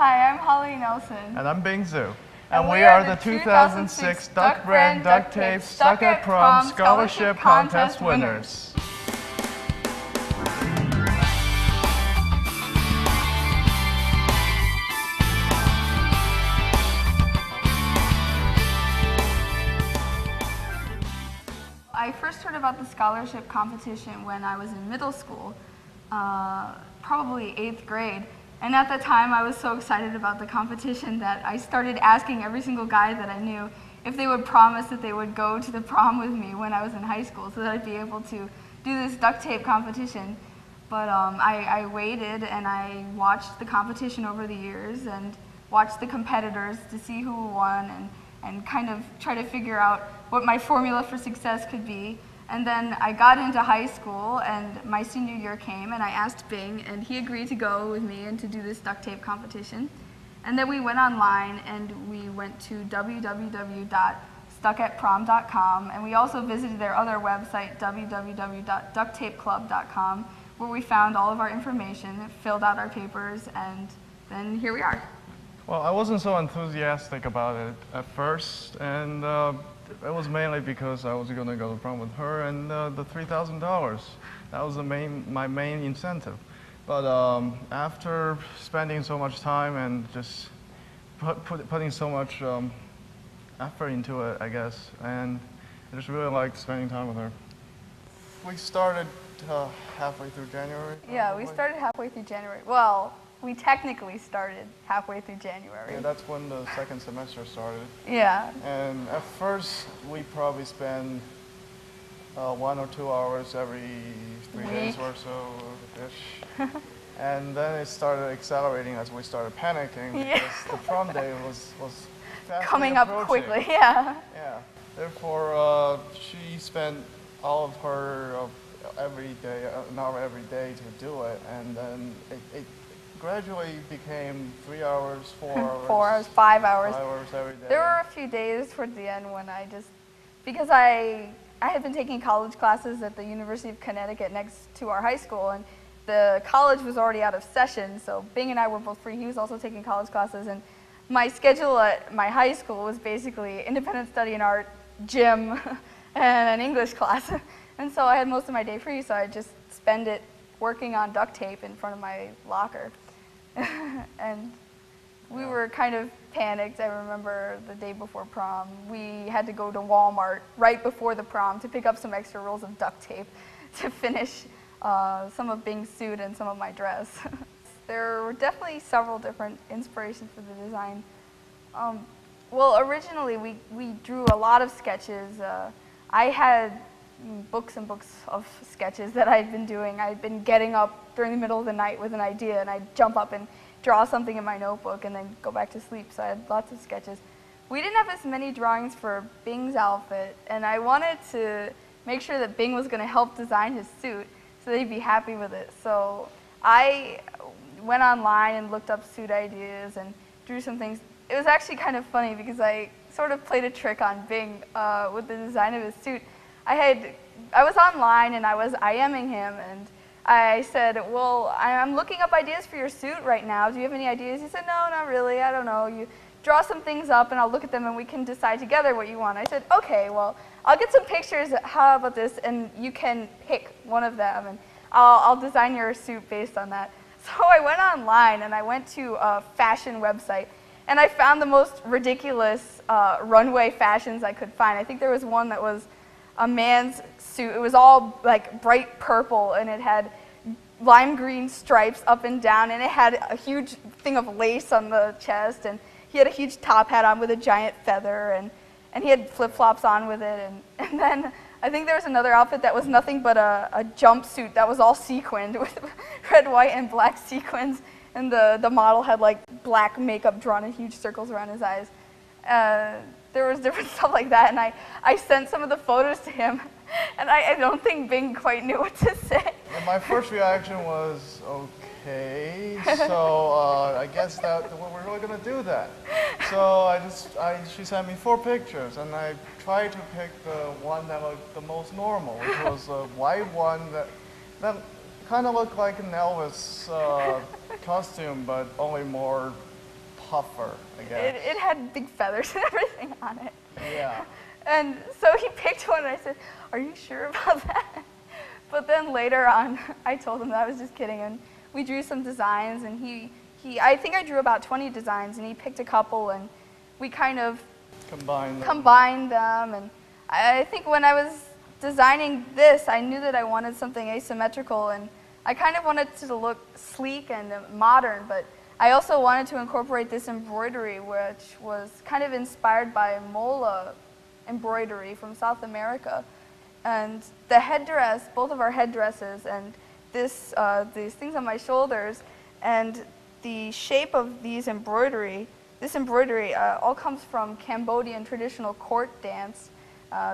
Hi, I'm Holly Nelson. And I'm Bing Zhu. And we are the 2006 Duck Brand Duct Tape Stuck at Prom Scholarship Contest winners. I first heard about the scholarship competition when I was in middle school, probably 8th grade. And at that time, I was so excited about the competition that I started asking every single guy that I knew if they would promise that they would go to the prom with me when I was in high school so that I'd be able to do this duct tape competition. But I waited and I watched the competition over the years and watched the competitors to see who won and kind of try to figure out what my formula for success could be. And then I got into high school, and my senior year came, and I asked Bing, and he agreed to go with me and to do this duct tape competition. And then we went online, and we went to www.stuckatprom.com, and we also visited their other website, www.ducttapeclub.com, where we found all of our information, filled out our papers, and then here we are. Well, I wasn't so enthusiastic about it at first, and it was mainly because I was going to go to prom with her and the $3,000. That was my main incentive. But after spending so much time and just putting so much effort into it, I guess, and I just really liked spending time with her. We started halfway through January. Yeah, we started halfway through January. Well, we technically started halfway through January. Yeah, that's when the second semester started. Yeah. And at first, we probably spent 1 or 2 hours every 3 days or so-ish. And then it started accelerating as we started panicking because the prom day was fast coming up quickly, yeah. Yeah. Therefore, she spent all of her every day, an hour every day to do it, and then it gradually became 3 hours, 4 hours. 4 hours, 5 hours. 5 hours every day. There were a few days towards the end when because I had been taking college classes at the University of Connecticut next to our high school, and the college was already out of session, so Bing and I were both free. He was also taking college classes, and my schedule at my high school was basically independent study and art, gym, and an English class. And so I had most of my day free, so I just spend it working on duct tape in front of my locker. And we were kind of panicked. I remember the day before prom, we had to go to Walmart right before the prom to pick up some extra rolls of duct tape to finish some of Bing's suit and some of my dress. There were definitely several different inspirations for the design. Well, originally we drew a lot of sketches. I had books and books of sketches that I'd been doing. I'd been getting up during the middle of the night with an idea, and I'd jump up and draw something in my notebook and then go back to sleep, so I had lots of sketches. We didn't have as many drawings for Bing's outfit, and I wanted to make sure that Bing was going to help design his suit so that he'd be happy with it. So I went online and looked up suit ideas and drew some things. It was actually kind of funny because I sort of played a trick on Bing with the design of his suit. I was online and I was IMing him, and I said, well, I'm looking up ideas for your suit right now. Do you have any ideas? He said, no, not really. I don't know. You draw some things up and I'll look at them and we can decide together what you want. I said, okay, well, I'll get some pictures. How about this? And you can pick one of them and I'll design your suit based on that. So I went online and I went to a fashion website and I found the most ridiculous runway fashions I could find. I think there was one that was a man's suit. It was all like bright purple and it had lime green stripes up and down, and it had a huge thing of lace on the chest, and he had a huge top hat on with a giant feather, and he had flip-flops on with it, and then I think there was another outfit that was nothing but a jumpsuit that was all sequined with red, white, and black sequins, and the model had like black makeup drawn in huge circles around his eyes. There was different stuff like that, and I sent some of the photos to him, and I don't think Bing quite knew what to say. Well, my first reaction was, okay, so I guess that we're really going to do that. So she sent me 4 pictures, and I tried to pick the one that looked the most normal, which was a white one that kind of looked like an Elvis costume, but only more tougher, I guess. It had big feathers and everything on it. Yeah. And so he picked one, and I said, "Are you sure about that?" But then later on, I told him that I was just kidding, and we drew some designs, and I think I drew about 20 designs, and he picked a couple, and we kind of combined them. And I think when I was designing this, I knew that I wanted something asymmetrical, and I kind of wanted it to look sleek and modern, but I also wanted to incorporate this embroidery, which was kind of inspired by mola embroidery from South America. And the headdress, both of our headdresses, and these things on my shoulders, and the shape of this embroidery all comes from Cambodian traditional court dance.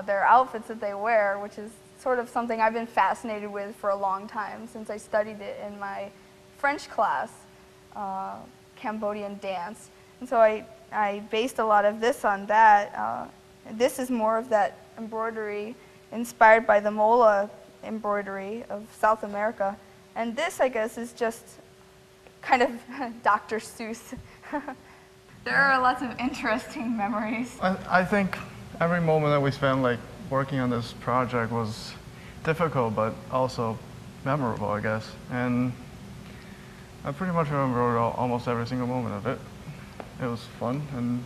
Their outfits that they wear, which is sort of something I've been fascinated with for a long time since I studied it in my French class, Cambodian dance. And so I based a lot of this on that. This is more of that embroidery inspired by the mola embroidery of South America. And this, I guess, is just kind of Dr. Seuss. There are lots of interesting memories. I think every moment that we spent like working on this project was difficult, but also memorable, I guess. And I pretty much remember almost every single moment of it. It was fun and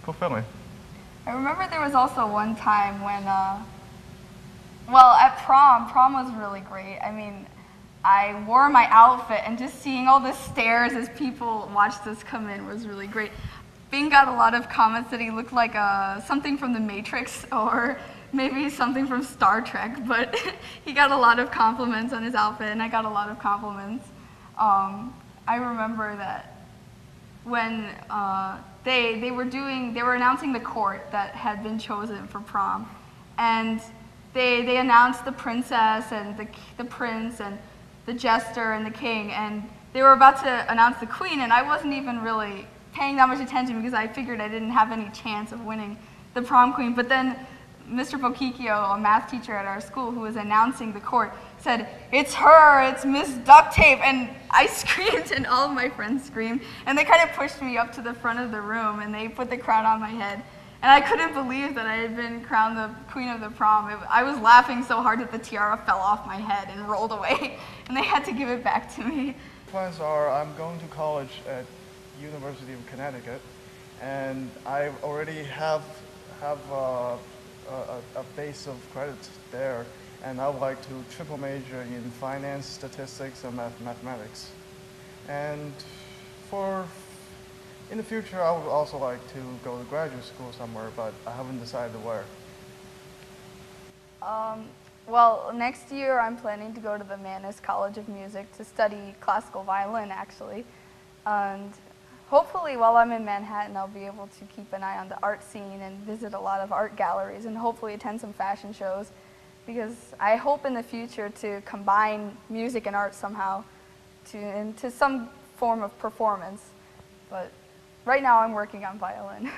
fulfilling. I remember there was also one time when, well, at prom was really great. I mean, I wore my outfit, and just seeing all the stares as people watched us come in was really great. Bing got a lot of comments that he looked like something from The Matrix or maybe something from Star Trek, but he got a lot of compliments on his outfit, and I got a lot of compliments. I remember that when they were announcing the court that had been chosen for prom, and they announced the princess and the prince and the jester and the king, and they were about to announce the queen, and I wasn't even really paying that much attention because I figured I didn't have any chance of winning the prom queen. But then Mr. Bokikio, a math teacher at our school who was announcing the court, said, "It's her, it's Miss Duct Tape," and I screamed and all of my friends screamed, and they kind of pushed me up to the front of the room and they put the crown on my head. And I couldn't believe that I had been crowned the queen of the prom. I was laughing so hard that the tiara fell off my head and rolled away, and they had to give it back to me. Plans are I'm going to college at University of Connecticut, and I already have a base of credits there, and I would like to triple major in finance, statistics, and mathematics. And in the future, I would also like to go to graduate school somewhere, but I haven't decided where. Well, next year I'm planning to go to the Mannes College of Music to study classical violin, actually. And hopefully while I'm in Manhattan, I'll be able to keep an eye on the art scene and visit a lot of art galleries and hopefully attend some fashion shows, because I hope in the future to combine music and art somehow into some form of performance. But right now I'm working on violin.